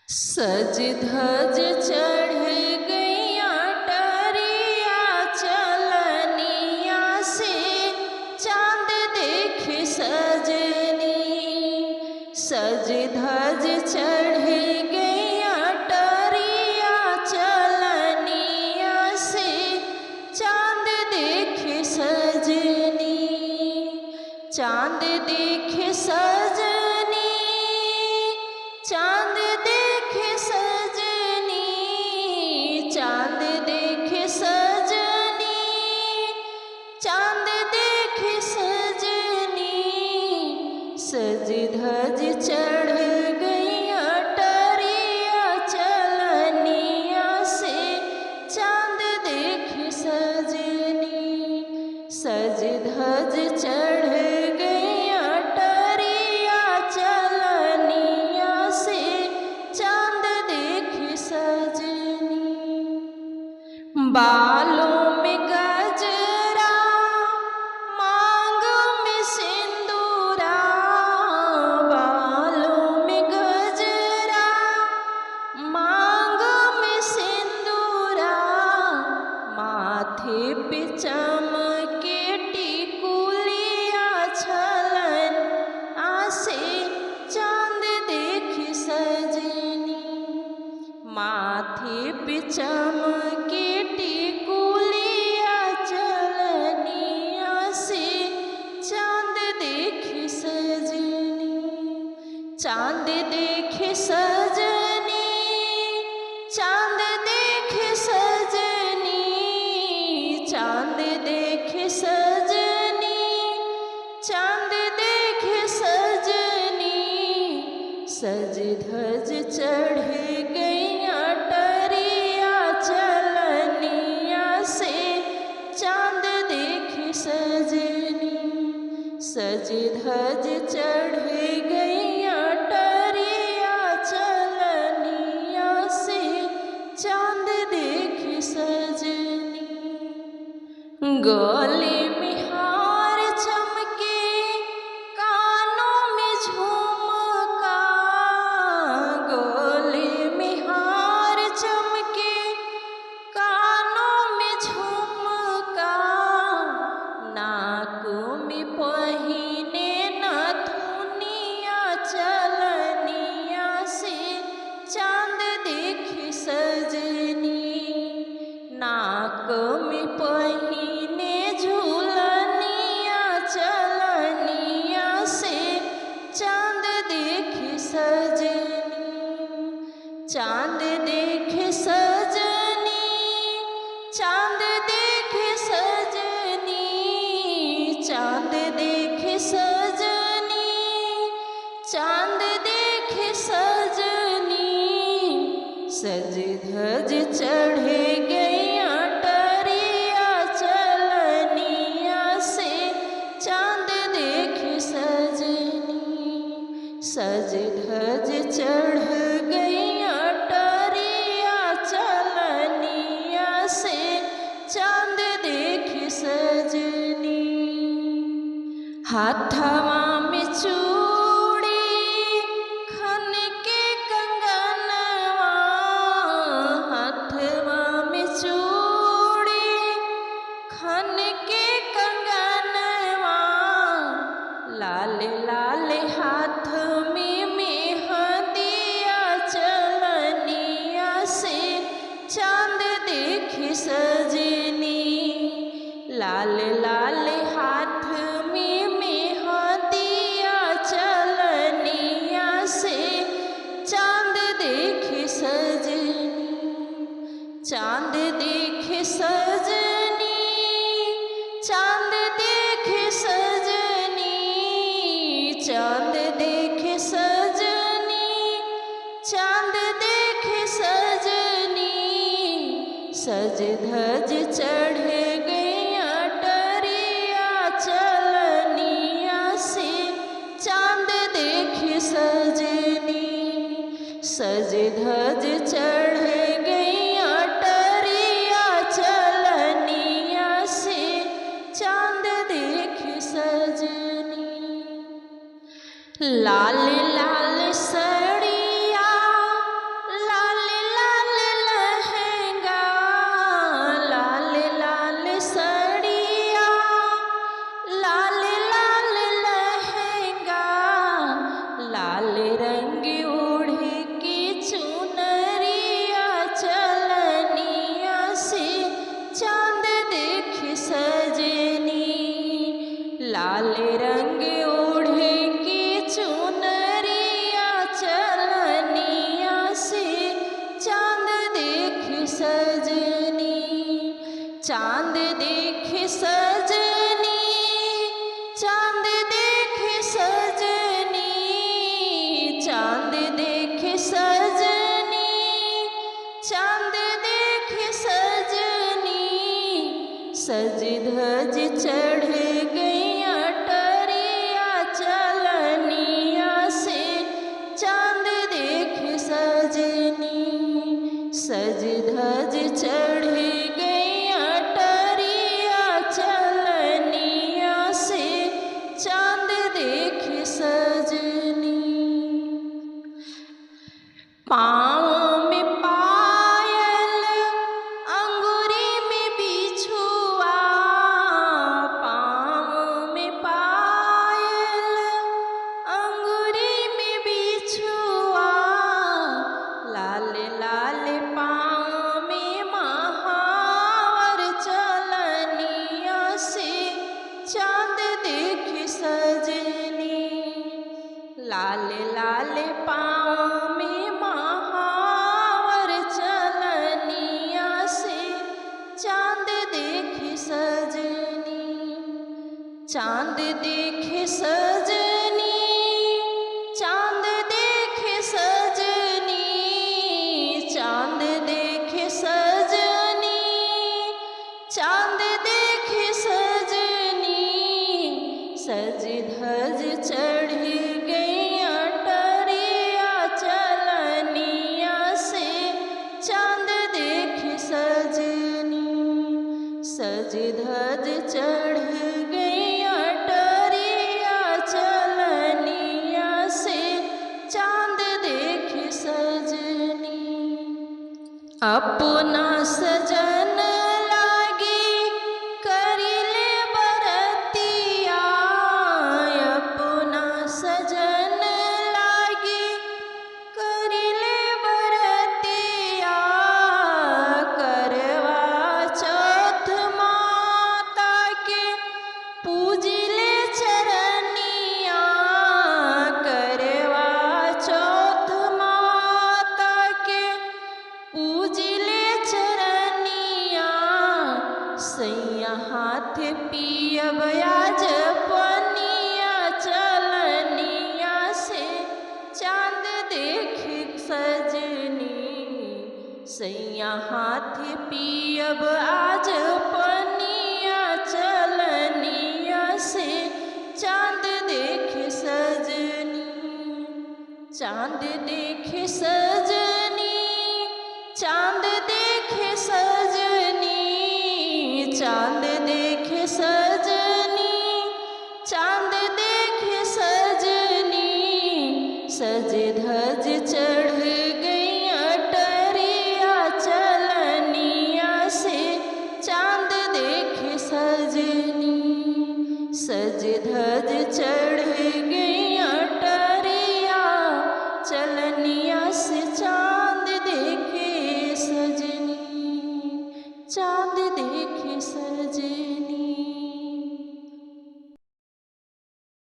सज धज चढ़ गैया टरिया चलनिया से चांद देख सजनी। सज धज चढ़ गैया टरिया चलनिया से चांद देख सजनी। चांद देख सजनी, चांद देख सजनी, चांद देख सजनी, चांद देख सजनी। सज धज चढ़ गैया टरिया चलनिया से चांद देख सजनी। सज धज चढ़ गैया टरिया चलनिया से चांद देख सजनी। बालों में गजरा मांग में सिंदूरा, बालों में गजरा मांग में सिंदूरा। माथे पे चमके टिकुलिया छलन आसे चांद देख सजनी। माथे पे चमके टिकुलिया चलनिया से चांद देख सजनी। चांद देख सजनी, चांद देख सजनी, चांद देख सजनी, चांद देख सजनी। सज धज चढ़ गैया टरिया चलनिया से चांद देख सजनी। सज धज चढ़ गैया टरिया चलनिया से चांद देख सजनी। गले में हार चमके कानों में झुमका, गले में हार चमके कानों में झुमका। नाक में पहिने नथुनिया चलनिया से चांद देख सजनी। नाक में पहिने झूलनिया चलनिया से चांद देख सजनी। चांद देख सजनी, चांद देख सजनी, चांद देख सजनी, चांद देख सजनी। सज धज चढ़ गैया टरिया चलनिया से चांद देख सजनी। सज धज चढ़ गैया टरिया चलनिया से चांद देख सजनी। हाथवा में चूड़ी खन के कंगनवा, हाथवा में चूड़ी खन के कंगनवा। लाल लाल हाथ में मेहंदिया चलनिया से चांद देख सजनी। लाल लाल हाथ में मेहंदिया चलनिया से चांद देख सजनी। चांद देख सजनी, चांद देख सजनी, चांद देख सजनी, चांद देख सजनी। सज धज चढ़ गैया टरिया चलनिया से चांद देख सजनी। सज धज चढ़ गैया टरिया चलनिया से चांद देख सजनी। लाल लाल सड़िया चांद देखे सजनी, चांद देखे सजनी, चांद देखे सजनी, चांद देखे सजनी, सज धज चढ़ गई अटरिया चलनिया से, चांद देखे सजनी, सज धज चढ़ गई अटरिया चलनिया से, चांद देखे सजनी। पाँव में पायल अंगूरी में बिछुआ, पाँव में पायल अंगूरी में बिछुआ, लाल लाल पाँव में महावर चलनिया से, चांद देखे सजनी, लाल लाल पाँव में महावर चलनिया से, चांद देखे सजनी, चांद देखे सजनी, चांद देखे सजनी, चांद देखे सजनी, चांद देखे सजनी, सज धज चढ़ गई अटरिया चलनिया से, चांद देखे सजनी, सज धज चढ़ गई अटरिया चलनिया से, चांद देखे सजनी। अपना सजन लागी करिले बरतिया, अपना सजन लागी करिले बरतिया, करवा चौथ माता के पूजिले चरनिया, करवा चौथ माता के पूजिले चरनिया, सैया हाथ पियब आज पनिया चलनिया से, चांद देखे सजनी, सैया हाथ पियब आज पनिया चलनिया से, चांद देखे सजनी, चांद देखे सजनी, चांद देखे सजनी, चांद देखे सजनी, चांद देखे सजनी, सज धज चढ़ गई अटरिया चलनिया से, चांद देखे सजनी, सज धज चढ़ गई अटरिया चलनिया से, चांद देखे सजनी, चांद देखे सजनी।